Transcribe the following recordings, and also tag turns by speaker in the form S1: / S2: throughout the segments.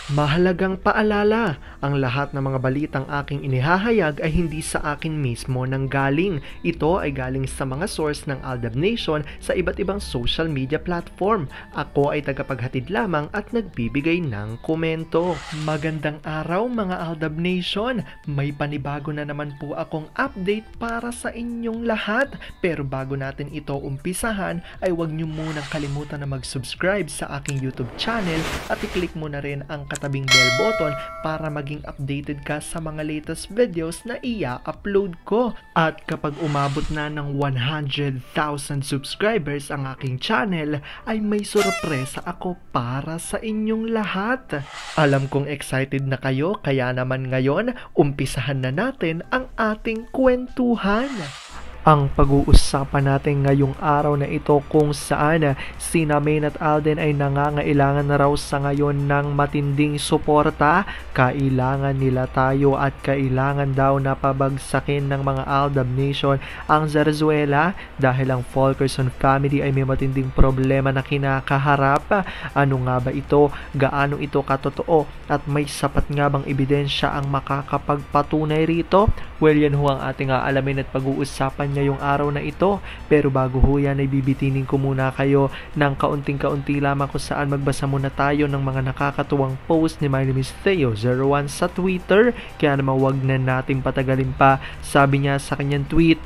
S1: Mahalagang paalala, ang lahat ng mga balitang aking inihahayag ay hindi sa akin mismo nanggaling. Ito ay galing sa mga source ng Aldab Nation sa iba't ibang social media platform. Ako ay tagapaghatid lamang at nagbibigay ng komento. Magandang araw mga Aldab Nation! May panibago na naman po akong update para sa inyong lahat. Pero bago natin ito umpisahan ay huwag niyo munang kalimutan na mag-subscribe sa aking YouTube channel at i-click mo na rin ang katabing bell button para maging updated ka sa mga latest videos na i-upload ko. At kapag umabot na ng 100,000 subscribers ang aking channel, ay may sorpresa ako para sa inyong lahat. Alam kong excited na kayo, kaya naman ngayon, umpisahan na natin ang ating kwentuhan. Ang pag-uusapan natin ngayong araw na ito kung saan sina Main at Alden ay nangangailangan na raw sa ngayon ng matinding suporta. Kailangan nila tayo at kailangan daw na pabagsakin ng mga Aldab Nation ang Zarzuela dahil ang Fulkerson family ay may matinding problema na kinakaharap. Ano nga ba ito? Gaano ito katotoo? At may sapat nga bang ebidensya ang makakapagpatunay rito? Well, yan ho ang ating aalamin at pag-uusapan ngayong araw na ito. Pero bago ho yan ay bibitinin ko muna kayo ng kaunting-kaunti lamang kung saan magbasa muna tayo ng mga nakakatuwang post ni My Name is Theo01 sa Twitter. Kaya naman wag na nating patagalin pa. Sabi niya sa kanyang tweet,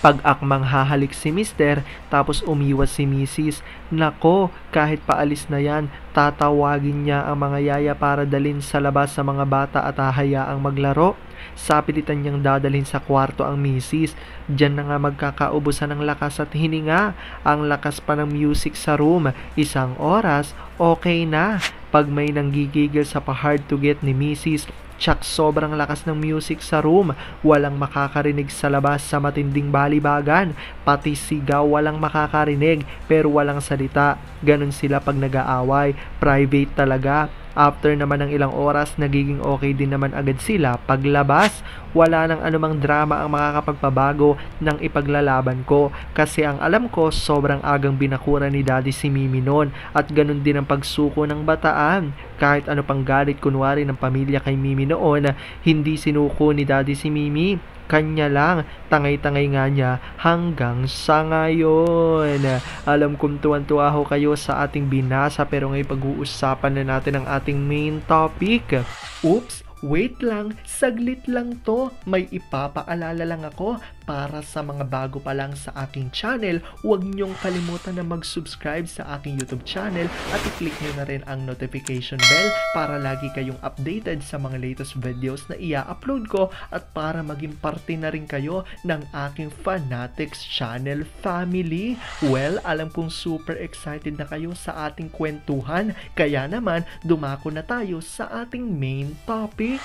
S1: pag-akmang hahalik si Mister, tapos umiwas si Mrs. Nako, kahit paalis na yan, tatawagin niya ang mga yaya para dalhin sa labas sa mga bata at hahayaang maglaro. Sapilitan niyang dadalhin sa kwarto ang Mrs. Diyan na nga magkakaubusan ng lakas at hininga. Ang lakas pa ng music sa room. 1 oras, okay na. Pag may nanggigigil sa pa-hard to get ni Mrs., tsak sobrang lakas ng music sa room, walang makakarinig sa labas sa matinding balibagan, pati sigaw walang makakarinig pero walang salita. Ganon sila pag nag-aaway, private talaga. After naman ng ilang oras, nagiging okay din naman agad sila. Paglabas, wala nang anumang drama ang makakapagpabago ng ipaglalaban ko. Kasi ang alam ko, sobrang agang binakura ni Daddy si Mimi noon. At ganun din ang pagsuko ng bataan. Kahit ano pang galit kunwari ng pamilya kay Mimi noon, hindi sinuko ni Daddy si Mimi. Kanya lang, tangay-tangay nga niya hanggang sa ngayon. Alam kong tuwan-tuwa ho kayo sa ating binasa pero ngayon pag-uusapan na natin ang ating main topic. Oops! Wait lang, saglit lang to. May ipapaalala lang ako para sa mga bago pa lang sa aking channel. Huwag niyong kalimutan na mag-subscribe sa aking YouTube channel at i-click niyo na rin ang notification bell para lagi kayong updated sa mga latest videos na i-upload ko at para maging parte na rin kayo ng aking Fanatics channel family. Well, alam kong super excited na kayo sa ating kwentuhan, kaya naman dumako na tayo sa ating main topic.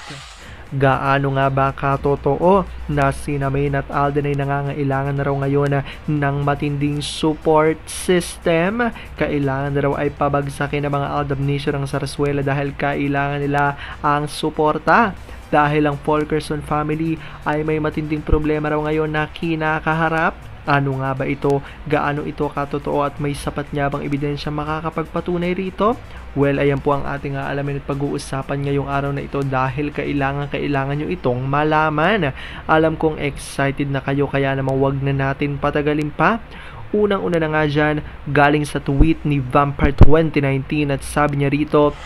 S1: Gaano nga ba katotoo na sina Main at Alden ay nangangailangan na raw ngayon ng matinding support system? Kailangan na raw ay pabagsakin ng mga Aldab Nation ang Zarzuela dahil kailangan nila ang suporta. Dahil ang Fulkerson family ay may matinding problema raw ngayon na kinakaharap. Ano nga ba ito? Gaano ito katotoo at may sapat nga bang ebidensya makakapagpatunay rito? Well, ayan po ang ating aalamin at pag-uusapan ngayong araw na ito dahil kailangan nyo itong malaman. Alam kong excited na kayo kaya naman wag na natin patagalin pa. Unang-una na nga dyan, galing sa tweet ni Vampire 2019 at sabi niya rito,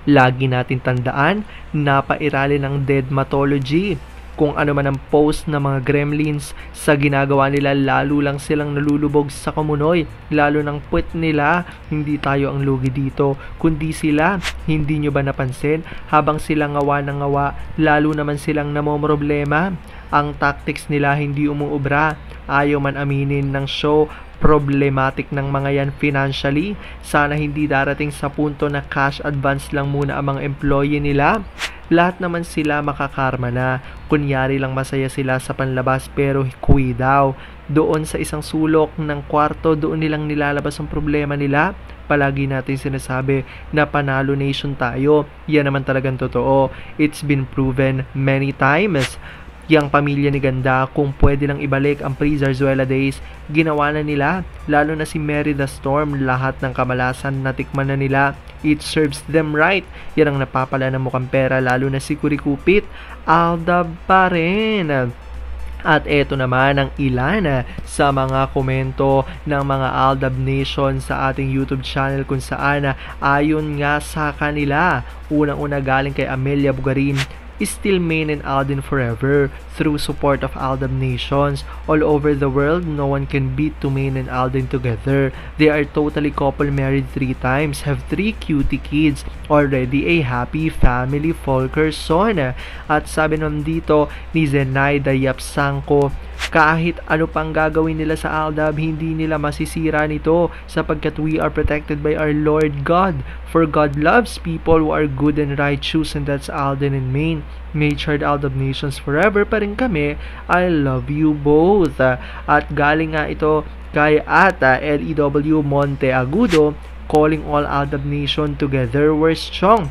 S1: lagi natin tandaan, napairali ng deadmatology. Kung ano man ang post ng mga gremlins sa ginagawa nila, lalo lang silang nalulubog sa kumunoy. Lalo ng puwet nila, hindi tayo ang lugi dito, kundi sila. Hindi nyo ba napansin? Habang sila ngawa ng ngawa, lalo naman silang namomroblema. Ang tactics nila hindi umuubra. Ayaw man aminin ng show, problematic ng mga yan financially. Sana hindi darating sa punto na cash advance lang muna ang mga employee nila. Lahat naman sila makakarma na. Kunyari lang masaya sila sa panlabas pero kuwi daw. Doon sa isang sulok ng kwarto, doon nilang nilalabas ang problema nila. Palagi natin sinasabi na panalo nation tayo. Yan naman talagang totoo. It's been proven many times. Yang pamilya ni Ganda, kung pwede lang ibalik ang pre-Zarzuela days, ginawa na nila. Lalo na si Mary the Storm, lahat ng kamalasan natikman na nila. It serves them right. Yan ang napapala ng mukhang pera, lalo na si Kurikupit. Aldab pa rin. At eto naman ang ilan sa mga komento ng mga Aldab Nation sa ating YouTube channel kung saan ayon nga sa kanila. Unang-una galing kay Amelia Bugarin, still Main and Alden forever through support of Aldab Nations. All over the world, no one can beat Main and Alden together. They are totally couple, married 3 times, have 3 cutie kids, already a happy family Fulkerson. At sabi naman dito ni Zenaida Yapsangko, kahit ano pang gagawin nila sa Aldab, hindi nila masisira nito sapagkat we are protected by our Lord God. For God loves people who are good and righteous, and that's Alden and Main. May charred Aldab Nations forever pa rin kami. I love you both. At galing nga ito kay Ata LEW Monte Agudo, calling all Aldab Nation together, we're strong.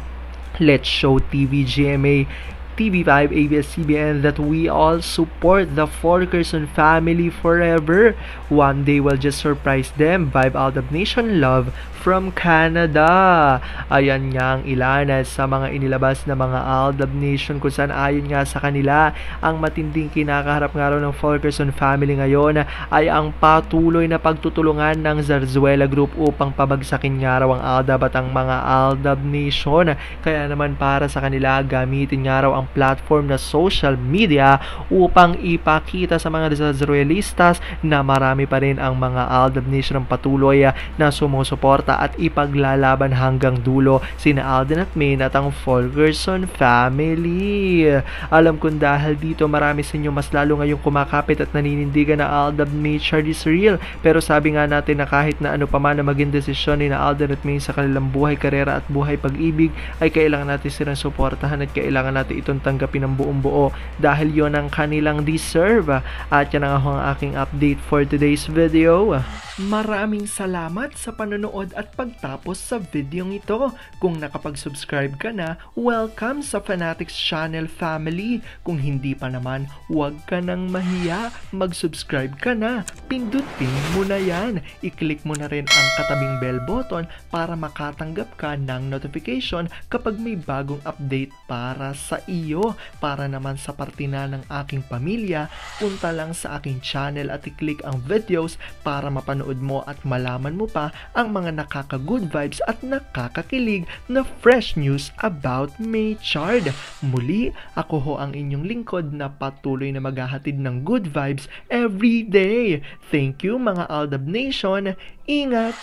S1: Let's show TV GMA, TV5, ABS-CBN that we all support the Fulkerson family forever. One day we'll just surprise them. Vibe Aldab Nation love from Canada. Ayan nga ang ilan sa mga inilabas na mga Aldab Nation kung saan ayon nga sa kanila, ang matinding kinakaharap nga raw ng Fulkerson family ngayon ay ang patuloy na pagtutulungan ng Zarzuela Group upang pabagsakin nga raw ang Aldab at ang mga Aldab Nation. Kaya naman para sa kanila, gamitin nga raw ang platform na social media upang ipakita sa mga Zarzuelistas na marami pa rin ang mga Aldab Nation ang patuloy na sumusuporta at ipaglalaban hanggang dulo sina Alden at Main at ang Fulkerson family. Alam kong dahil dito marami sa inyo mas lalo ngayong kumakapit at naninindigan na Aldab nature is real, pero sabi nga natin na kahit na ano pa man na maging desisyon ni na Alden at Main sa kanilang buhay, karera at buhay pag-ibig, ay kailangan natin silang suportahan at kailangan natin itong tanggapin ng buong buo dahil yon ang kanilang deserve. At yan ang aking update for today's video. Maraming salamat sa panonood at pagtapos sa videong ito. Kung nakapag-subscribe ka na, welcome sa Fanatics Channel family. Kung hindi pa naman, huwag ka nang mahiya. Mag-subscribe ka na. Pindutin mo na yan. I-click mo na rin ang katabing bell button para makatanggap ka ng notification kapag may bagong update para sa iyo. Para naman sa parte na ng aking pamilya, punta lang sa aking channel at i-click ang videos para mapanood mo at malaman mo pa ang mga nakaka-good vibes at nakakakilig na fresh news about Maychard. Muli, ako ho ang inyong lingkod na patuloy na maghahatid ng good vibes every day. Thank you mga Aldab Nation. Ingat!